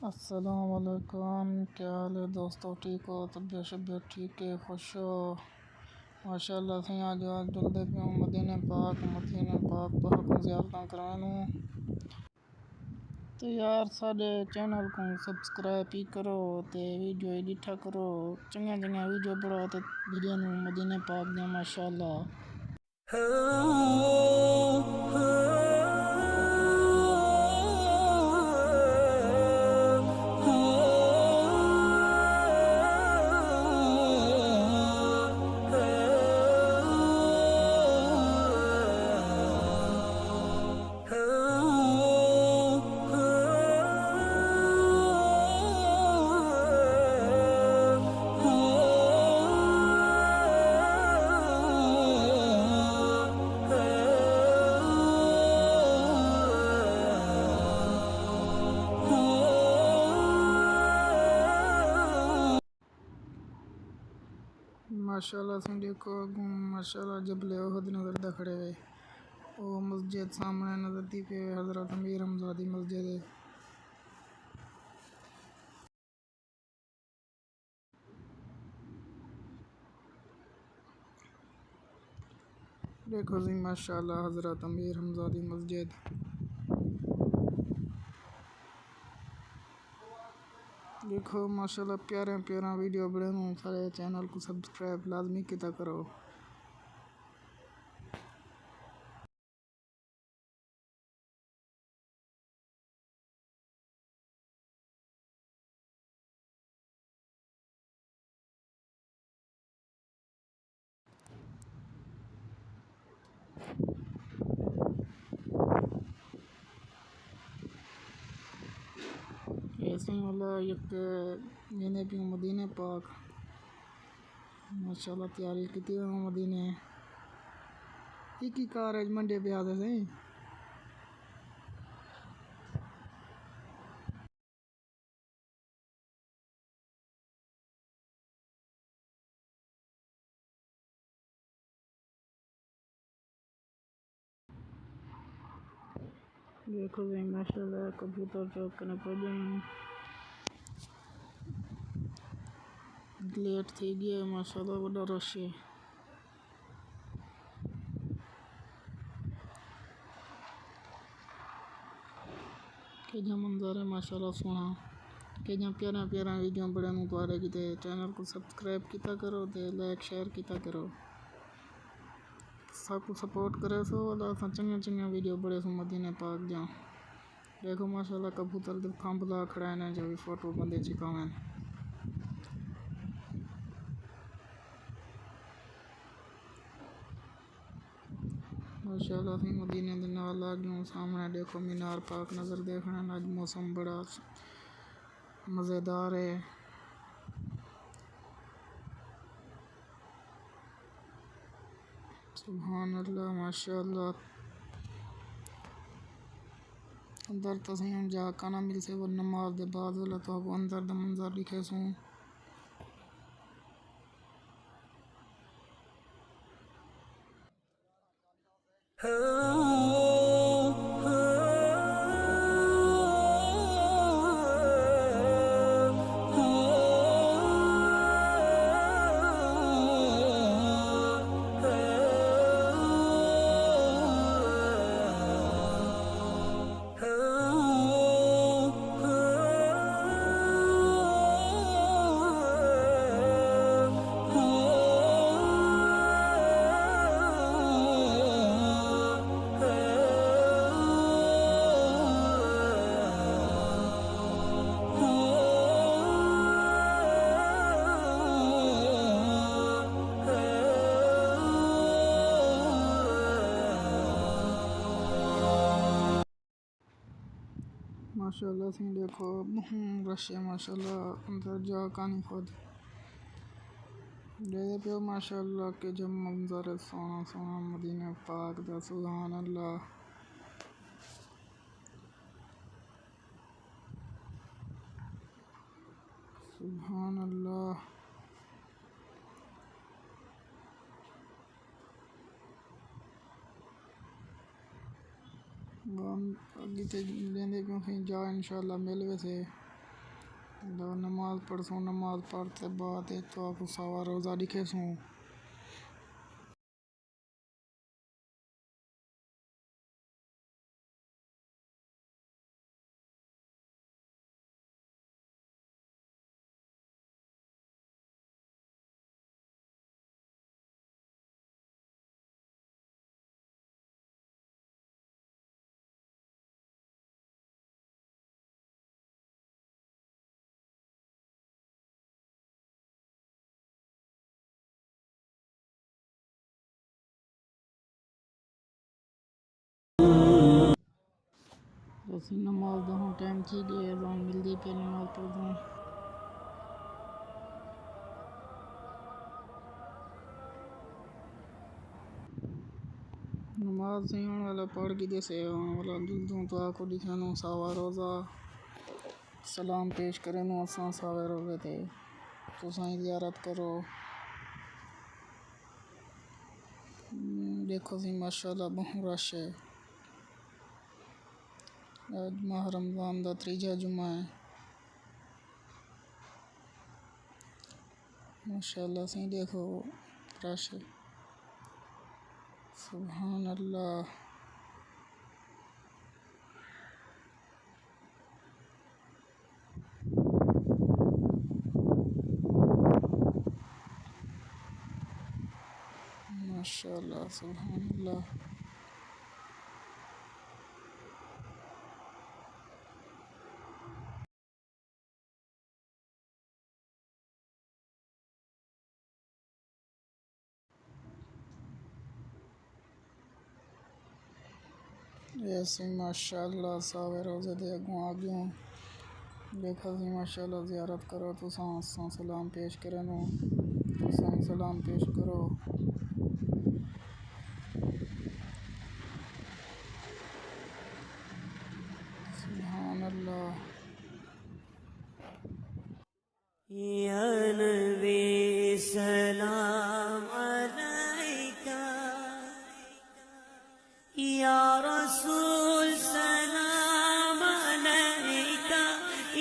अस्सलाम वालेकुम। क्या हाल है दोस्तों? ठीक हो? तबीयत शबीयत ठीक है? खुश हो? माशाअल्लाह से आज जल्दी पे हूँ मदीने पाक तो ज़ियारत करानू। तो यार साढ़े चैनल को सब्सक्राइब ही करो ते वीडियो एडिट करो। चंगा चंगा वीडियो बनाओ तो वीडियो मदीने पाक दे माशाअल्लाह। माशाल्लाह से देखो माशाल्लाह जबले उहद नज़र दा खड़े हुए वो मस्जिद सामने नज़र दी पे हज़रत अमीर हमज़ादी मस्जिद है। देखो जी माशाल्लाह हज़रत अमीर हमज़ादी मस्जिद। देखो माशाल्लाह प्यारे प्यारा वीडियो बनाऊँ सारे चैनल को सब्सक्राइब लाजमी किया करो। ऐसे वाला एक मैंने भी मदीने पाक माशाल्लाह तैयारी की थी मदीने एक ही कार है मंडे पे आते थे। देखो जी माशाल्लाह कबूतर चौक करने पहुंचे लेट थी गया माशाल्लाह बड़ा रश है। के जो मंजर है माशाल्लाह सोना के जो प्यारा प्यारा वीडियो बड़े मुबारक की चैनल को सब्सक्राइब किया करो ते लाइक शेयर किया करो। सबको सपोर्ट करे सो चंगा चंगा वीडियो बड़े सो मदीने पाक जा। देखो माशाल्लाह कबूतर दे खंभला खड़ा है जो भी फोटो बंदे चिकावें माशाल्लाह से मदीने दे नाल आ गया सामने। देखो मीनार पाक नज़र देखना आज मौसम बड़ा मज़ेदार है। सुभान अल्लाह माशाल्लाह अंदर तो सही हम जा काना मिल से वो नमाज दे बाद वाला तो अंदर द मंजर दिखे सू। माशाल्लाह से देखो रश है माशाल्लाह अंदर जा कानी खुद दे पे माशाल्लाह के जब मंजर है सोना सोना मदीने पाक दा सुभान अल्लाह। सुभान अल्लाह आगे लेंदे क्यों जा इंशाल्लाह मिल वैसे। लो नमाज पढ़सूँ, नमाज पढ़ते बाद एक तो आपको सवा रोज़ा दिखे सूँ। ਅਸੀਂ नमाज ਦਾ ਹੁਣ ਟਾਈਮ ਥी गया, अज़ान मिलदी पे नमाज पढ़दूँ। नमाज से आने वाला पढ़ के जैसे आने वाला जुलदूँ तो आको दिखानू सावा रोज़ा सलाम पेश करें असा सावे रोज़े थे तुसां ज़ियारत करो। देखो सी माशाल्लाह बहुत रश है। आज माह रमज़ान का तीजा जुमा है। माशाल्लाह सी देखो रश है। सुभान अल्लाह। माशाल्लाह सुभान अल्लाह। ऐसे माशाल्लाह सावे रोज़े दे अगों आ गयूं। देखा सी माशाल्लाह ज़ियारत करो तुसां असां सलाम पेश करें तुसां सलाम पेश करो। सुभान अल्लाह। या नबी सलाम अलैका, या रसूल सलाम अलैका,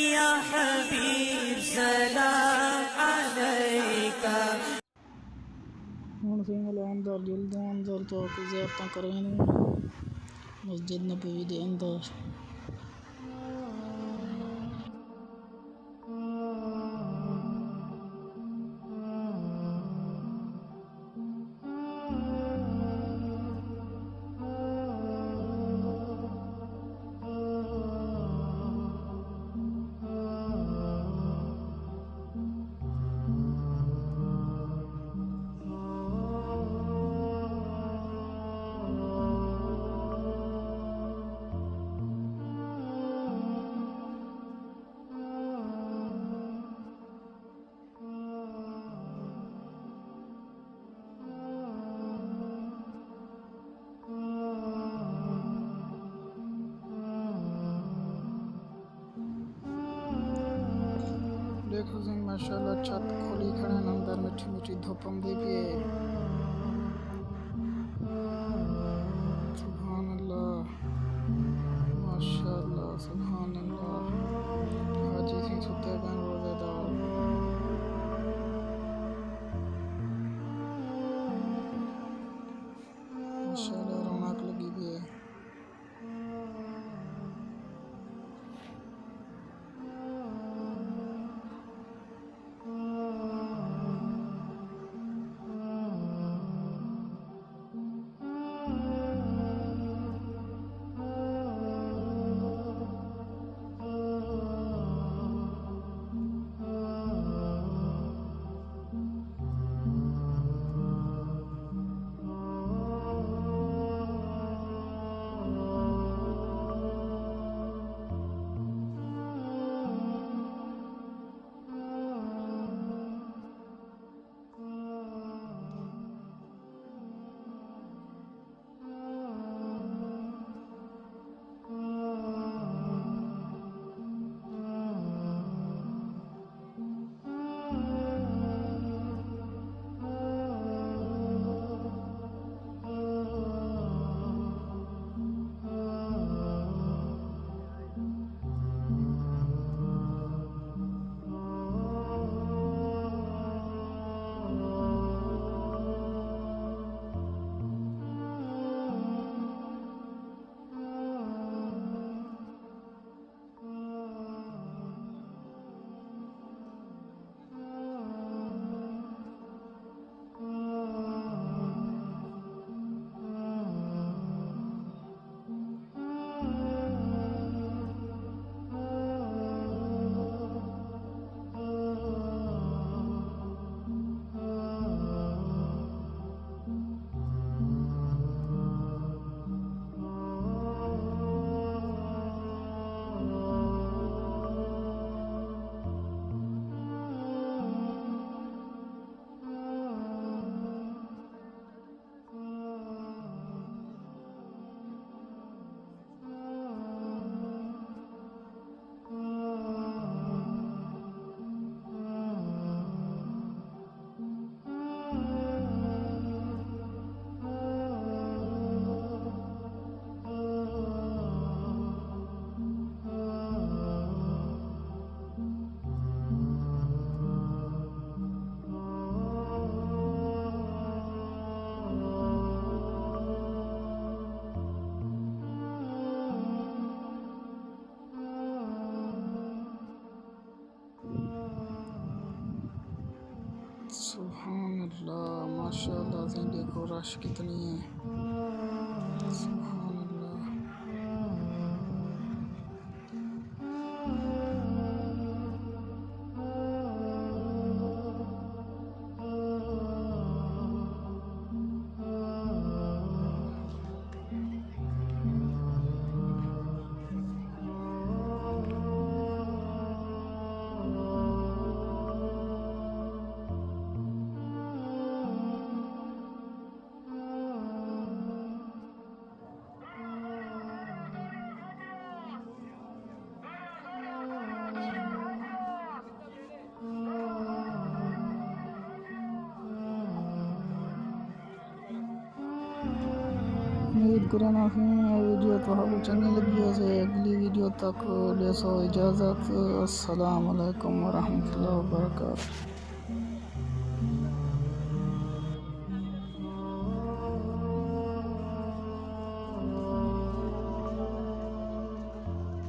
या हबीब सलाम अलैका। हुण सी अंदर जुलदूँ अंदर तो आको ज़ियारतां करें मस्जिद नबवी दे अंदर। देखो सी माशाल्लाह छत खोली खड़े अंदर मिठी मिठी धुप आंदी पई है। सुभान अल्लाह माशाल्लाह सुभान अल्लाह। हाजी सी सुते पैन रोज़ेदार। माशाल्लाह रौनक लगी पई है। देखो रश कितनी है, सुभान अल्लाह। उम्मीद करना वीडियो तो आपको चंगी लगी है। अगली वीडियो तक ले सो इजाज़त। अस्सलाम वालेकुम व रहमतुल्लाहि व बरकातहू।